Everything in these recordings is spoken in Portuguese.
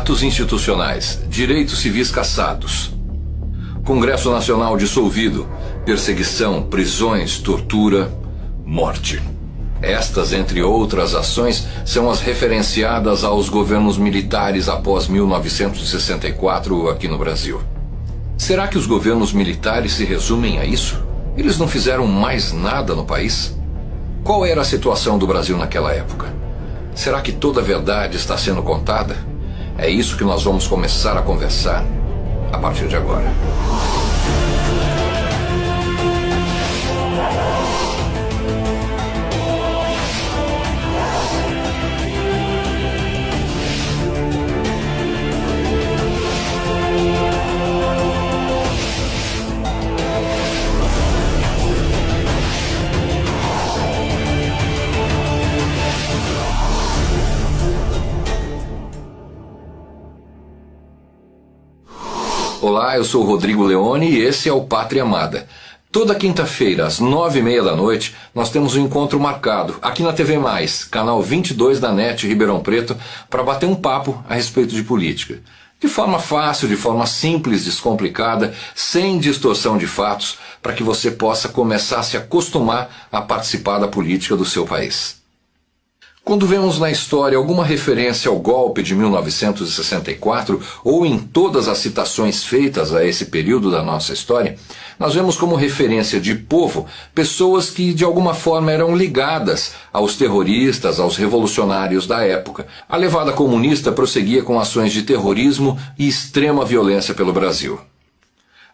atos institucionais, direitos civis cassados, Congresso Nacional dissolvido, perseguição, prisões, tortura, morte. Estas, entre outras ações, são as referenciadas aos governos militares após 1964 aqui no Brasil. Será que os governos militares se resumem a isso? Eles não fizeram mais nada no país? Qual era a situação do Brasil naquela época? Será que toda a verdade está sendo contada? É isso que nós vamos começar a conversar a partir de agora. Olá, eu sou o Rodrigo Leone e esse é o Pátria Amada. Toda quinta-feira, às 9h30 da noite, nós temos um encontro marcado aqui na TV+, canal 22 da NET Ribeirão Preto, para bater um papo a respeito de política. De forma fácil, de forma simples, descomplicada, sem distorção de fatos, para que você possa começar a se acostumar a participar da política do seu país. Quando vemos na história alguma referência ao golpe de 1964, ou em todas as citações feitas a esse período da nossa história, nós vemos como referência de povo pessoas que de alguma forma eram ligadas aos terroristas, aos revolucionários da época. A levada comunista prosseguia com ações de terrorismo e extrema violência pelo Brasil.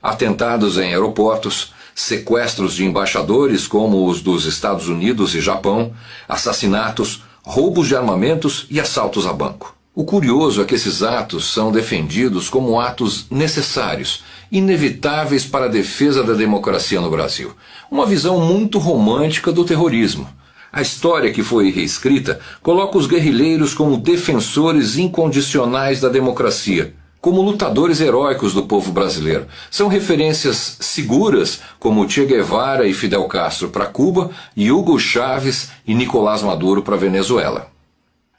Atentados em aeroportos, sequestros de embaixadores como os dos Estados Unidos e Japão, assassinatos, roubos de armamentos e assaltos a banco. O curioso é que esses atos são defendidos como atos necessários, inevitáveis para a defesa da democracia no Brasil. Uma visão muito romântica do terrorismo. A história que foi reescrita coloca os guerrilheiros como defensores incondicionais da democracia, como lutadores heróicos do povo brasileiro. São referências seguras como Che Guevara e Fidel Castro para Cuba e Hugo Chávez e Nicolás Maduro para Venezuela.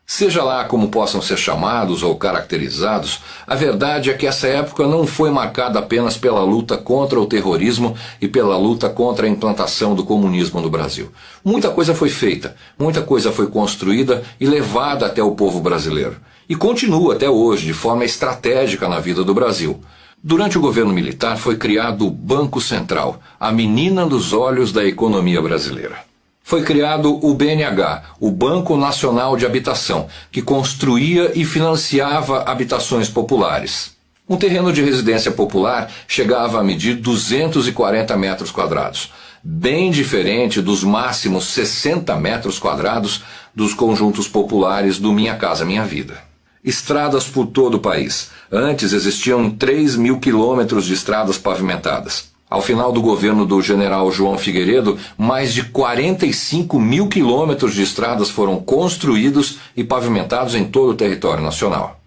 Seja lá como possam ser chamados ou caracterizados, a verdade é que essa época não foi marcada apenas pela luta contra o terrorismo e pela luta contra a implantação do comunismo no Brasil. Muita coisa foi feita, muita coisa foi construída e levada até o povo brasileiro. E continua até hoje de forma estratégica na vida do Brasil. Durante o governo militar foi criado o Banco Central, a menina dos olhos da economia brasileira. Foi criado o BNH, o Banco Nacional de Habitação, que construía e financiava habitações populares. Um terreno de residência popular chegava a medir 240 metros quadrados, bem diferente dos máximos 60 metros quadrados dos conjuntos populares do Minha Casa Minha Vida. Estradas por todo o país. Antes existiam 3.000 quilômetros de estradas pavimentadas. Ao final do governo do general João Figueiredo, mais de 45.000 quilômetros de estradas foram construídos e pavimentados em todo o território nacional.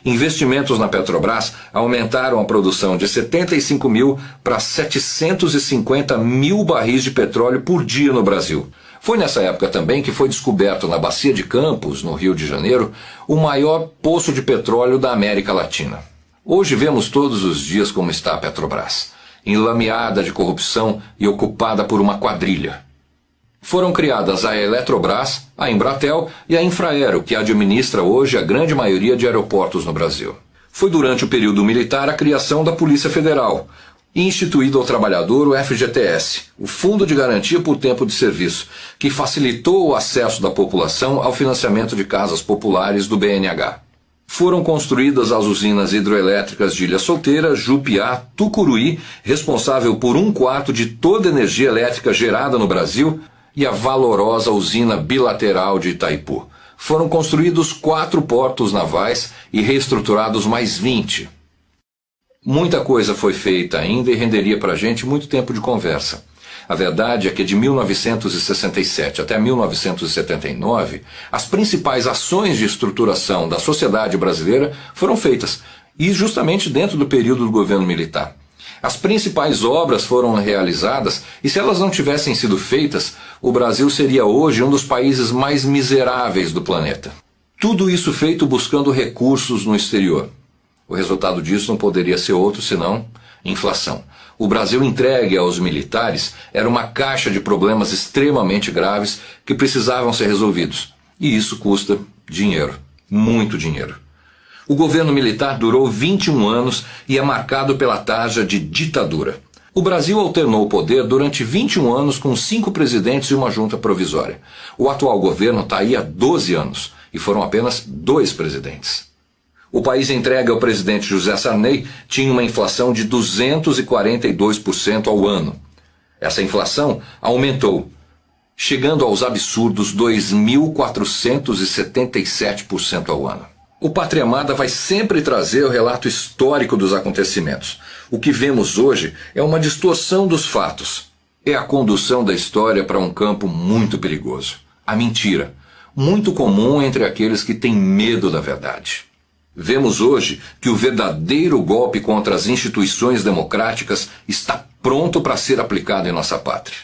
Investimentos na Petrobras aumentaram a produção de 75 mil para 750 mil barris de petróleo por dia no Brasil. Foi nessa época também que foi descoberto na Bacia de Campos, no Rio de Janeiro, o maior poço de petróleo da América Latina. Hoje vemos todos os dias como está a Petrobras, enlameada de corrupção e ocupada por uma quadrilha. Foram criadas a Eletrobras, a Embratel e a Infraero, que administra hoje a grande maioria de aeroportos no Brasil. Foi durante o período militar a criação da Polícia Federal, instituído ao trabalhador o FGTS, o Fundo de Garantia por Tempo de Serviço, que facilitou o acesso da população ao financiamento de casas populares do BNH. Foram construídas as usinas hidroelétricas de Ilha Solteira, Jupiá, Tucuruí, responsável por 1/4 de toda a energia elétrica gerada no Brasil, e a valorosa usina bilateral de Itaipu. Foram construídos 4 portos navais e reestruturados mais 20. Muita coisa foi feita ainda e renderia para a gente muito tempo de conversa. A verdade é que de 1967 até 1979, as principais ações de estruturação da sociedade brasileira foram feitas, e justamente dentro do período do governo militar. As principais obras foram realizadas, e se elas não tivessem sido feitas, o Brasil seria hoje um dos países mais miseráveis do planeta. Tudo isso feito buscando recursos no exterior. O resultado disso não poderia ser outro senão inflação. O Brasil entregue aos militares era uma caixa de problemas extremamente graves que precisavam ser resolvidos. E isso custa dinheiro, muito dinheiro. O governo militar durou 21 anos e é marcado pela tarja de ditadura. O Brasil alternou o poder durante 21 anos com 5 presidentes e uma junta provisória. O atual governo está aí há 12 anos e foram apenas 2 presidentes. O país entregue ao presidente José Sarney tinha uma inflação de 242% ao ano. Essa inflação aumentou, chegando aos absurdos 2.477% ao ano. O Pátria Amada vai sempre trazer o relato histórico dos acontecimentos. O que vemos hoje é uma distorção dos fatos. É a condução da história para um campo muito perigoso. A mentira, muito comum entre aqueles que têm medo da verdade. Vemos hoje que o verdadeiro golpe contra as instituições democráticas está pronto para ser aplicado em nossa pátria.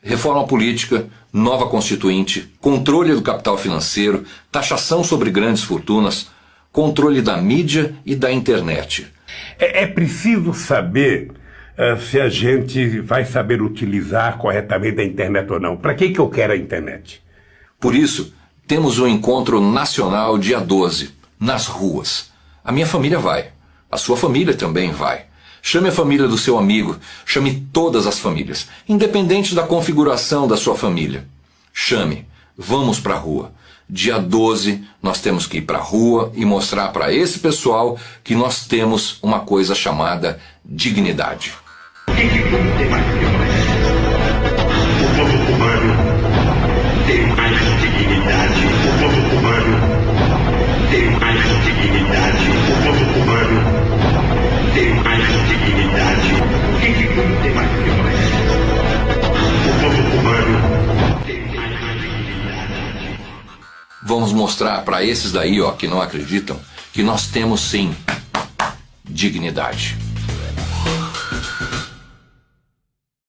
Reforma política, nova constituinte, controle do capital financeiro, taxação sobre grandes fortunas, controle da mídia e da internet. É preciso saber se a gente vai saber utilizar corretamente a internet ou não. Para que eu quero a internet? Por isso, temos um encontro nacional dia 12, nas ruas. A minha família vai, a sua família também vai. Chame a família do seu amigo, chame todas as famílias, independente da configuração da sua família. Chame, vamos para a rua. Dia 12 nós temos que ir para a rua e mostrar para esse pessoal que nós temos uma coisa chamada dignidade. O povo cubano tem mais dignidade. O povo cubano tem mais dignidade. O povo cubano tem mais dignidade. O que tem mais dignidade? O povo cubano tem mais dignidade. Vamos mostrar para esses daí, que não acreditam, que nós temos sim dignidade.